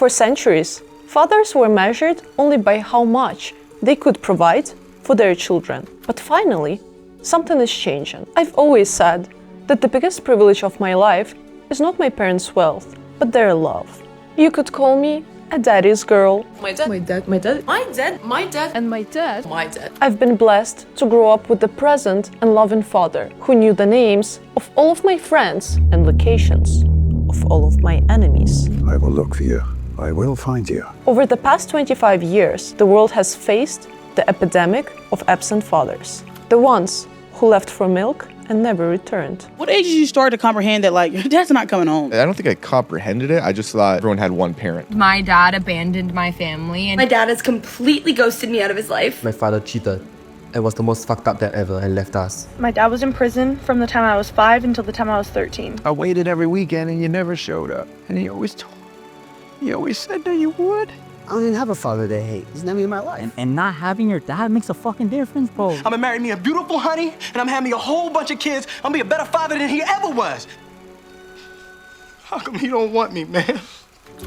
For centuries, fathers were measured only by how much they could provide for their children. But finally, something is changing. I've always said that the biggest privilege of my life is not my parents' wealth, but their love. You could call me a daddy's girl. My dad. I've been blessed to grow up with a present and loving father who knew the names of all of my friends and locations of all of my enemies. I will look for you. I will find you. Over the past 25 years, the world has faced the epidemic of absent fathers. The ones who left for milk and never returned. What age did you start to comprehend that, like, your dad's not coming home? I don't think I comprehended it. I just thought everyone had one parent. My dad abandoned my family, and My dad has completely ghosted me out of his life. My father cheated. It was the most fucked up dad ever and left us. My dad was in prison from the time I was 5 until the time I was 13. I waited every weekend and you never showed up. And you always said that you would. I don't even have a father to hate. He's never in my life. And not having your dad makes a fucking difference, bro. I'm gonna marry me a beautiful honey, and I'm having me a whole bunch of kids. I'm gonna be a better father than he ever was. How come you don't want me, man?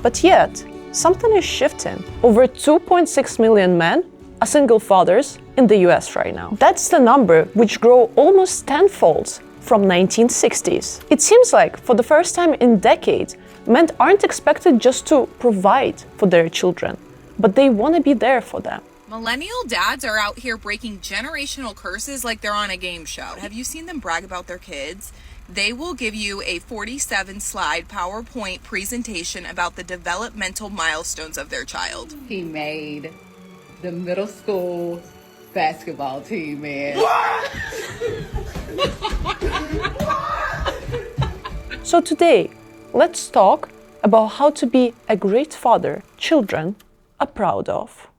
But yet, something is shifting. Over 2.6 million men are single fathers in the US right now. That's the number which grew almost tenfold from 1960s. It seems like for the first time in decades, men aren't expected just to provide for their children, but they want to be there for them. millennial dads are out here breaking generational curses like they're on a game show. Have you seen them brag about their kids? They will give you a 47-slide PowerPoint presentation about the developmental milestones of their child. He made the middle school basketball team, man. So today, let's talk about how to be a great father children are proud of.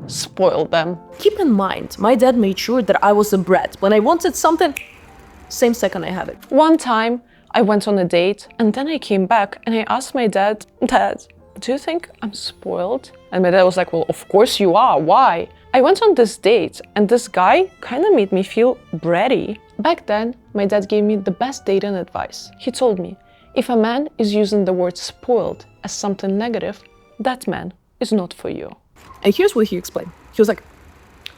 Spoil them. Keep in mind, my dad made sure that I was a brat. When I wanted something, same second I have it. One time, I went on a date and then I came back and I asked my dad, "Dad, do you think I'm spoiled?" And my dad was like, "Well, of course you are. Why?" I went on this date and this guy kind of made me feel bratty. Back then, my dad gave me the best dating advice. He told me, if a man is using the word spoiled as something negative, that man is not for you. And here's what he explained. He was like,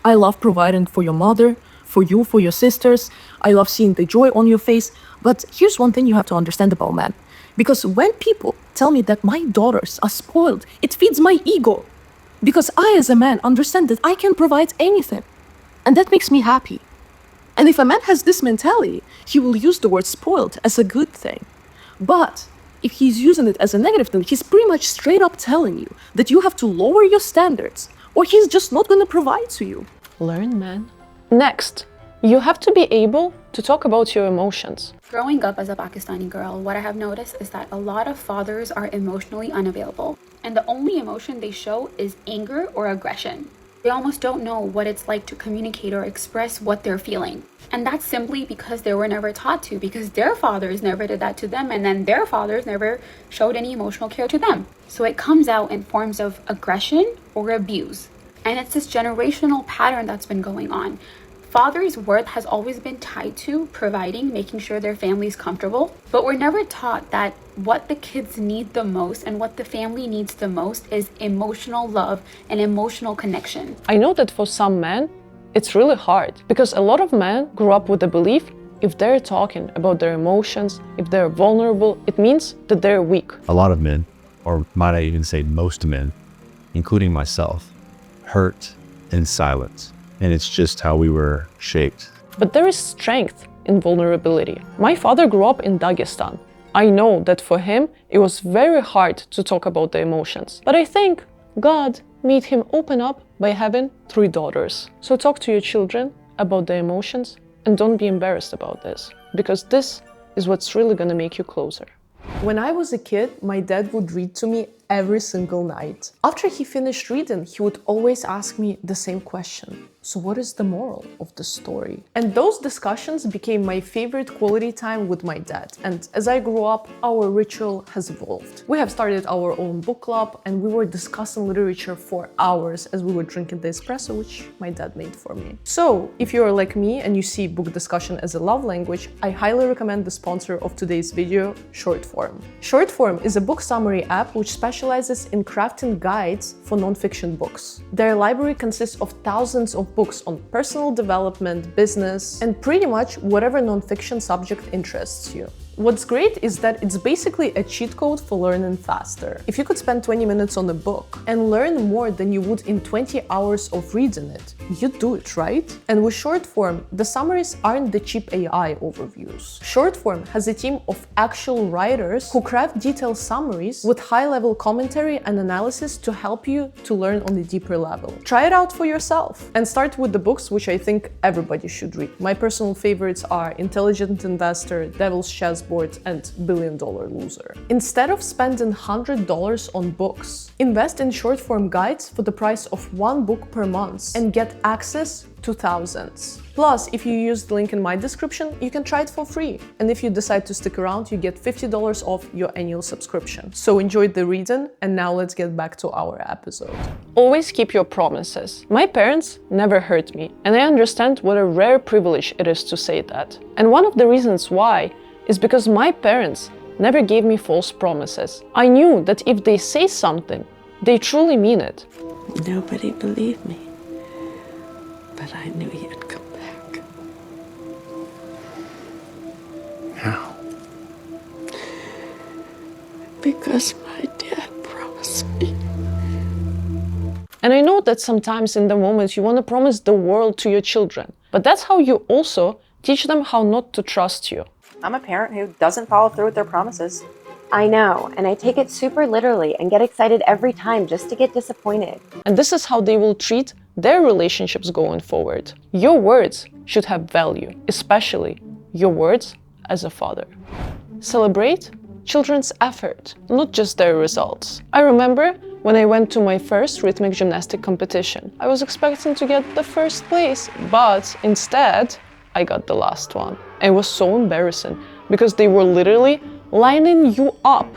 I love providing for your mother, for you, for your sisters. I love seeing the joy on your face. But here's one thing you have to understand about men. Because when people tell me that my daughters are spoiled, it feeds my ego. Because I, as a man, understand that I can provide anything. And that makes me happy. And if a man has this mentality, he will use the word spoiled as a good thing. But if he's using it as a negative thing, he's pretty much straight up telling you that you have to lower your standards, or he's just not going to provide to you. Learn, man. Next, you have to be able to talk about your emotions. Growing up as a Pakistani girl, what I have noticed is that a lot of fathers are emotionally unavailable, and the only emotion they show is anger or aggression. They almost don't know what it's like to communicate or express what they're feeling. And that's simply because they were never taught to, because their fathers never did that to them, and then their fathers never showed any emotional care to them. So it comes out in forms of aggression or abuse. And it's this generational pattern that's been going on. Fathers' worth has always been tied to providing, making sure their family's comfortable, but we're never taught that what the kids need the most and what the family needs the most is emotional love and emotional connection. I know that for some men, it's really hard because a lot of men grew up with the belief if they're talking about their emotions, if they're vulnerable, it means that they're weak. A lot of men, or might I even say most men, including myself, hurt in silence. And it's just how we were shaped. But there is strength in vulnerability. My father grew up in Dagestan. I know that for him, it was very hard to talk about the emotions. But I think God made him open up by having 3 daughters. So talk to your children about the emotions and don't be embarrassed about this, because this is what's really gonna make you closer. When I was a kid, my dad would read to me every single night. After he finished reading, he would always ask me the same question. So what is the moral of the story? And those discussions became my favorite quality time with my dad. And as I grew up, our ritual has evolved. We have started our own book club and we were discussing literature for hours as we were drinking the espresso, which my dad made for me. So if you are like me and you see book discussion as a love language, I highly recommend the sponsor of today's video, Shortform. Shortform is a book summary app which specializes in crafting guides for non-fiction books. Their library consists of thousands of books on personal development, business, and pretty much whatever non-fiction subject interests you. What's great is that it's basically a cheat code for learning faster. If you could spend 20 minutes on a book and learn more than you would in 20 hours of reading it, you'd do it, right? And with Shortform, the summaries aren't the cheap AI overviews. Shortform has a team of actual writers who craft detailed summaries with high-level commentary and analysis to help you to learn on a deeper level. Try it out for yourself and start with the books which I think everybody should read. My personal favorites are Intelligent Investor, Devil's Chessboard, and $1 Billion Loser. Instead of spending $100 on books, invest in short-form guides for the price of one book per month and get access to thousands. Plus, if you use the link in my description, you can try it for free. And if you decide to stick around, you get $50 off your annual subscription. So enjoy the reading, and now let's get back to our episode. Always keep your promises. My parents never hurt me, and I understand what a rare privilege it is to say that. And one of the reasons why is because my parents never gave me false promises. I knew that if they say something, they truly mean it. Nobody believed me, but I knew you'd come back. How? Because my dad promised me. And I know that sometimes in the moment you want to promise the world to your children, but that's how you also teach them how not to trust you. I'm a parent who doesn't follow through with their promises. I know, and I take it super literally and get excited every time just to get disappointed. And this is how they will treat their relationships going forward. Your words should have value, especially your words as a father. Celebrate children's effort, not just their results. I remember when I went to my first rhythmic gymnastic competition. I was expecting to get the first place, but instead, I got the last one. It was so embarrassing because they were literally lining you up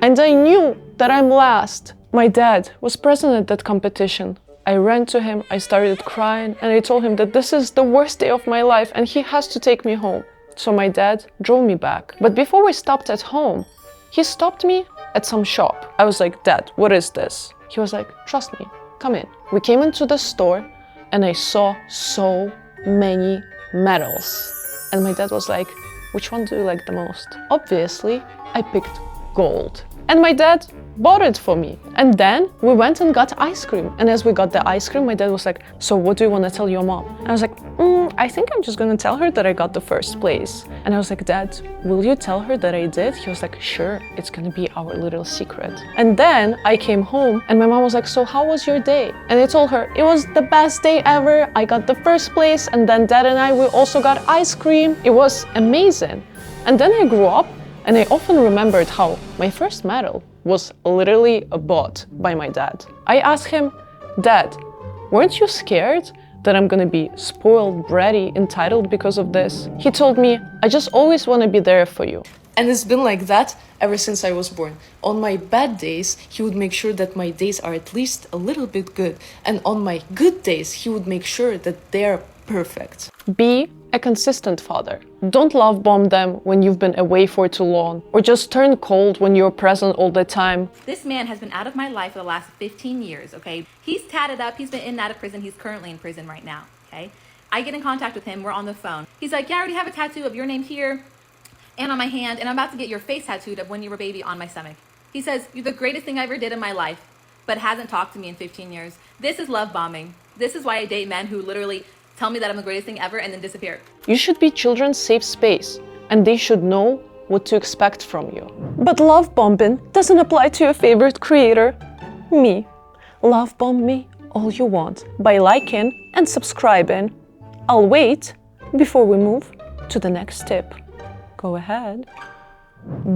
and I knew that I'm last. My dad was present at that competition. I ran to him, I started crying and I told him that this is the worst day of my life and he has to take me home. So my dad drove me back. But before we stopped at home, he stopped me at some shop. I was like, Dad, what is this? He was like, trust me, come in. We came into the store and I saw so many medals. And my dad was like, which one do you like the most? Obviously, I picked gold. And my dad bought it for me. And then we went and got ice cream. And as we got the ice cream, my dad was like, so what do you want to tell your mom? And I was like, I think I'm just gonna tell her that I got the first place. And I was like, Dad, will you tell her that I did? He was like, sure, it's gonna be our little secret. And then I came home and my mom was like, so how was your day? And I told her, it was the best day ever. I got the first place. And then Dad and I, we also got ice cream. It was amazing. And then I grew up and I often remembered how my first medal was literally bought by my dad. I asked him, Dad, weren't you scared that I'm gonna be spoiled, bratty, entitled because of this? He told me, I just always wanna be there for you. And it's been like that ever since I was born. On my bad days, he would make sure that my days are at least a little bit good. And on my good days, he would make sure that they're perfect. Be a consistent father. Don't love bomb them when you've been away for too long, or just turn cold when you're present all the time. This man has been out of my life for the last 15 years, okay? He's tatted up, he's been in and out of prison, he's currently in prison right now, okay? I get in contact with him, we're on the phone. He's like, yeah, I already have a tattoo of your name here and on my hand, and I'm about to get your face tattooed of when you were a baby on my stomach. He says, you're the greatest thing I ever did in my life, but hasn't talked to me in 15 years. This is love bombing. This is why I date men who literally tell me that I'm the greatest thing ever and then disappear. You should be children's safe space, and they should know what to expect from you. But love bombing doesn't apply to your favorite creator, me. Love bomb me all you want by liking and subscribing. I'll wait before we move to the next tip. Go ahead.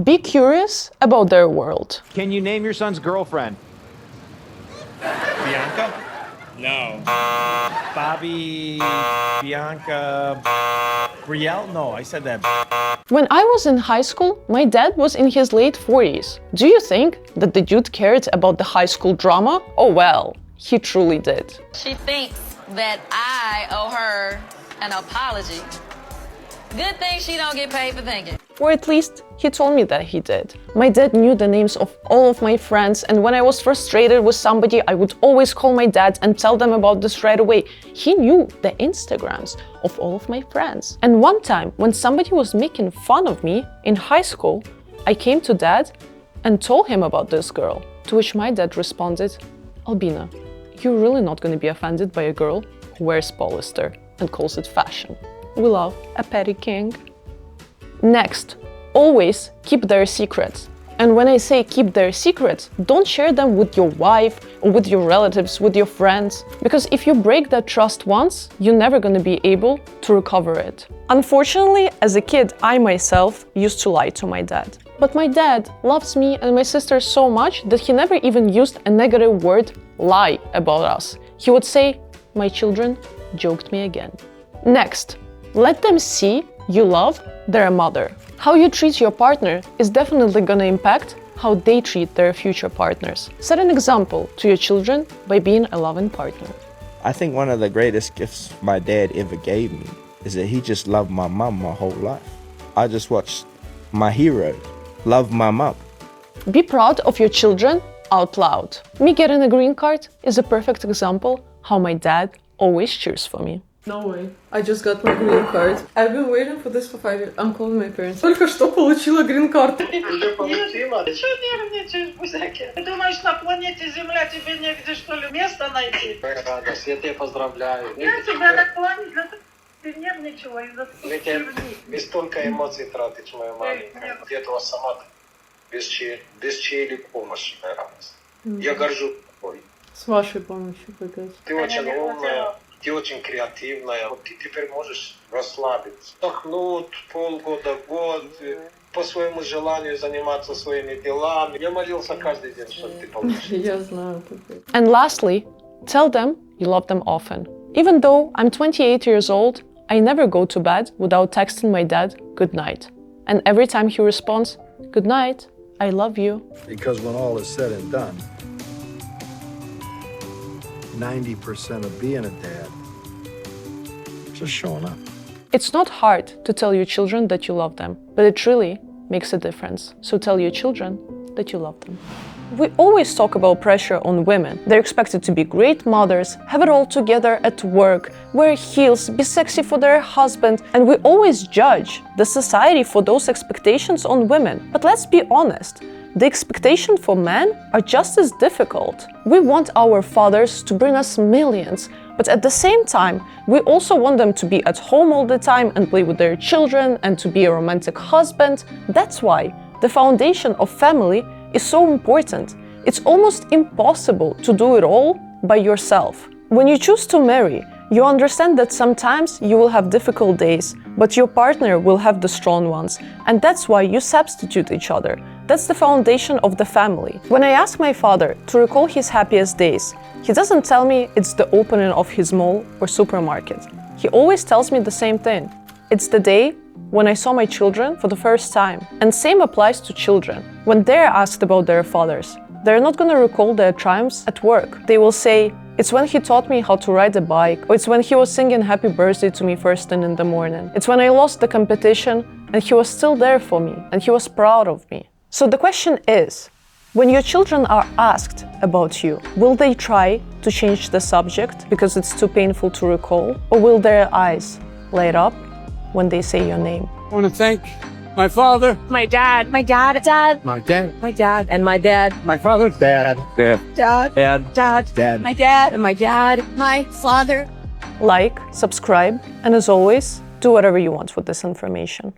Be curious about their world. Can you name your son's girlfriend? Bianca? No. Bobby, Bianca, Brielle? No, I said that. When I was in high school, my dad was in his late 40s. Do you think that the dude cared about the high school drama? Oh well, he truly did. She thinks that I owe her an apology. Good thing she don't get paid for thinking. Or at least, he told me that he did. My dad knew the names of all of my friends, and when I was frustrated with somebody, I would always call my dad and tell them about this right away. He knew the Instagrams of all of my friends. And one time, when somebody was making fun of me in high school, I came to dad and told him about this girl, to which my dad responded, Albina, you're really not going to be offended by a girl who wears polyester and calls it fashion. We love a petty king. Next, always keep their secrets. And when I say keep their secrets, don't share them with your wife or with your relatives, with your friends. Because if you break that trust once, you're never going to be able to recover it. Unfortunately, as a kid, I myself used to lie to my dad. But my dad loves me and my sister so much that he never even used a negative word, lie, about us. He would say, my children joked me again. Next, let them see you love their mother. How you treat your partner is definitely going to impact how they treat their future partners. Set an example to your children by being a loving partner. I think one of the greatest gifts my dad ever gave me is that he just loved my mom my whole life. I just watched my hero love my mom. Be proud of your children out loud. Me getting a green card is a perfect example how my dad always cheers for me. No way. I just got my green card. I've been waiting for this for 5 years. I'm calling my parents. Только что получила green card. Уже получила? Ты что нервничаешь, Бузяки? Ты думаешь, на планете Земля тебе негде, что ли, место найти? Радость, я тебя поздравляю. Я тебя наклонила, ты нервничала из-за своих. Без столько эмоций тратишь, моя маленькая. Где-то вас сама без чьей-либо помощи, радость. Я горжусь тобой. С вашей помощью, погоди. Ты очень умная. Ты очень креативная, вот ты теперь можешь расслабиться. Отдохнуть полгода, год, по своему желанию заниматься своими делами. Я молился каждый день, чтобы ты получил. Я знаю. And lastly, tell them you love them often. Even though I'm 28 years old, I never go to bed without texting my dad good night. And every time he responds, good night, I love you. Because when all is said and done, 90% of being a dad is just showing up. It's not hard to tell your children that you love them, but it really makes a difference. So tell your children that you love them. We always talk about pressure on women. They're expected to be great mothers, have it all together at work, wear heels, be sexy for their husband, and we always judge the society for those expectations on women. But let's be honest. The expectations for men are just as difficult. We want our fathers to bring us millions, but at the same time, we also want them to be at home all the time and play with their children and to be a romantic husband. That's why the foundation of family is so important. It's almost impossible to do it all by yourself. When you choose to marry, you understand that sometimes you will have difficult days, but your partner will have the strong ones, and that's why you substitute each other. That's the foundation of the family. When I ask my father to recall his happiest days, he doesn't tell me it's the opening of his mall or supermarket. He always tells me the same thing. It's the day when I saw my children for the first time. And same applies to children. When they're asked about their fathers, they're not going to recall their triumphs at work. They will say, it's when he taught me how to ride a bike, or it's when he was singing happy birthday to me first thing in the morning. It's when I lost the competition and he was still there for me and he was proud of me. So the question is, when your children are asked about you, will they try to change the subject because it's too painful to recall, or will their eyes light up when they say your name? I want to thank my father, My dad. My dad. Dad. my dad, My dad. And my dad. my father, dad, Dad. dad, Dad. dad. My dad. And my dad. My father. Like, subscribe, and as always, do whatever you want with this information.